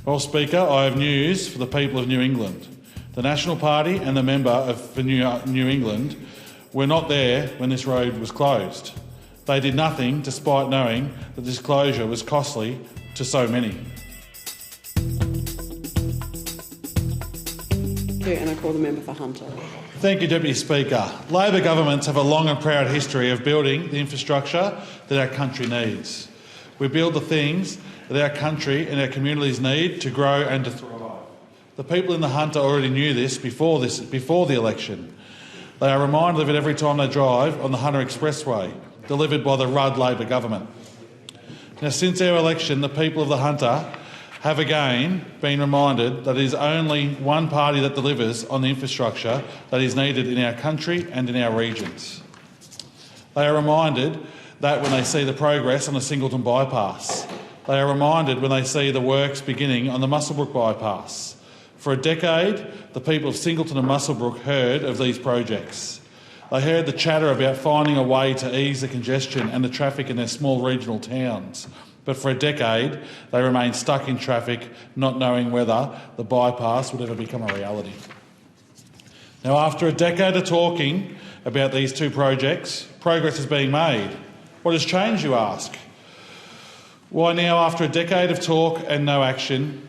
Well, Speaker, I have news for the people of New England. The National Party and the member for New England were not there when this road was closed. They did nothing despite knowing that this closure was costly to so many. And I call the member for Hunter. Thank you, Deputy Speaker. Labor governments have a long and proud history of building the infrastructure that our country needs. We build the things that our country and our communities need to grow and to thrive. The people in the Hunter already knew this before the election. They are reminded of it every time they drive on the Hunter Expressway, delivered by the Rudd Labor government. Now, since our election, the people of the Hunter have again been reminded that it is only one party that delivers on the infrastructure that is needed in our country and in our regions. They are reminded that when they see the progress on the Singleton bypass. They are reminded when they see the works beginning on the Muswellbrook bypass. For a decade, the people of Singleton and Muswellbrook heard of these projects. They heard the chatter about finding a way to ease the congestion and the traffic in their small regional towns. But for a decade, they remained stuck in traffic, not knowing whether the bypass would ever become a reality. Now, after a decade of talking about these two projects, progress is being made. What has changed, you ask? Why now, after a decade of talk and no action,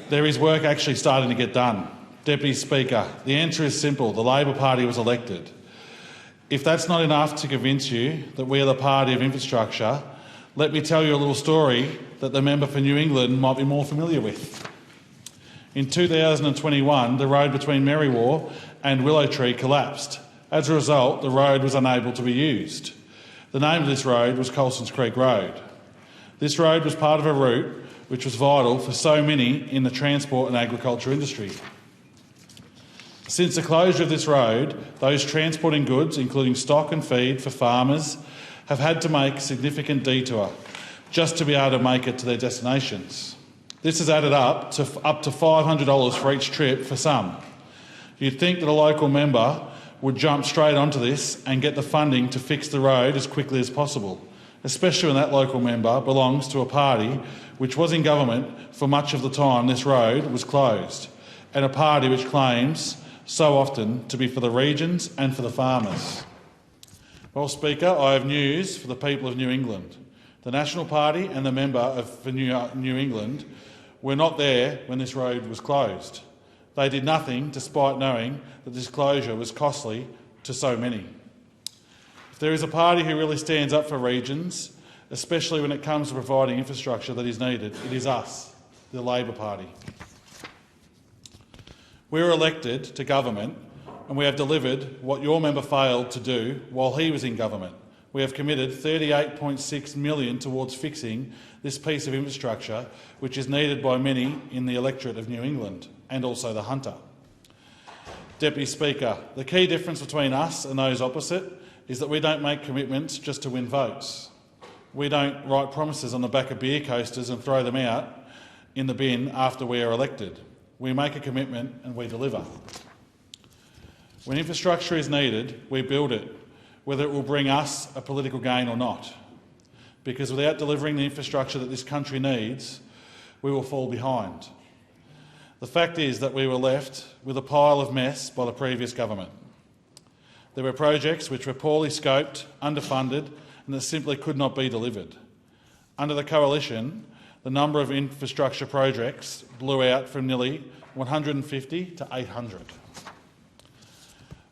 there is work actually starting to get done? Deputy Speaker, the answer is simple. The Labor Party was elected. If that's not enough to convince you that we are the party of infrastructure, let me tell you a little story that the member for New England might be more familiar with. In 2021, the road between Merriwa and Willow Tree collapsed. As a result, the road was unable to be used. The name of this road was Coulson's Creek Road. This road was part of a route which was vital for so many in the transport and agriculture industry. Since the closure of this road, those transporting goods, including stock and feed for farmers, have had to make a significant detour just to be able to make it to their destinations. This has added up to $500 for each trip for some. You'd think that a local member would jump straight onto this and get the funding to fix the road as quickly as possible, especially when that local member belongs to a party which was in government for much of the time this road was closed, and a party which claims so often to be for the regions and for the farmers. Well, Speaker, I have news for the people of New England. The National Party and the member for New England were not there when this road was closed. They did nothing despite knowing that this closure was costly to so many. If there is a party who really stands up for regions, especially when it comes to providing infrastructure that is needed, it is us, the Labor Party. We were elected to government and we have delivered what your member failed to do while he was in government. We have committed $38.6 million towards fixing this piece of infrastructure which is needed by many in the electorate of New England and also the Hunter. Deputy Speaker, the key difference between us and those opposite is that we don't make commitments just to win votes. We don't write promises on the back of beer coasters and throw them out in the bin after we are elected. We make a commitment and we deliver. When infrastructure is needed, we build it, whether it will bring us a political gain or not. Because without delivering the infrastructure that this country needs, we will fall behind. The fact is that we were left with a pile of mess by the previous government. There were projects which were poorly scoped, underfunded, and that simply could not be delivered. Under the coalition, the number of infrastructure projects blew out from nearly 150 to 800.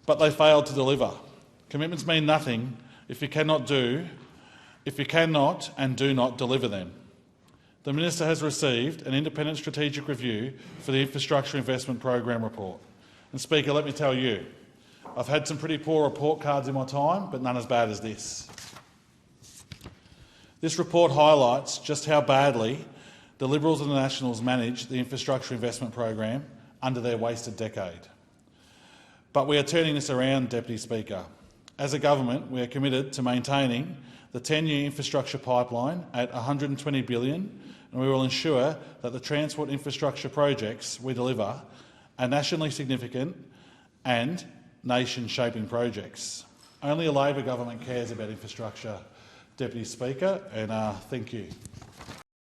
But they failed to deliver. Commitments mean nothing if you cannot and do not deliver them. The Minister has received an independent strategic review for the Infrastructure Investment Program report. And Speaker, let me tell you, I've had some pretty poor report cards in my time, but none as bad as this. This report highlights just how badly the Liberals and the Nationals managed the Infrastructure Investment Program under their wasted decade. But we are turning this around, Deputy Speaker. As a government, we are committed to maintaining the 10-year infrastructure pipeline at $120 billion, and we will ensure that the transport infrastructure projects we deliver are nationally significant and nation-shaping projects. Only a Labor government cares about infrastructure, Deputy Speaker, and thank you.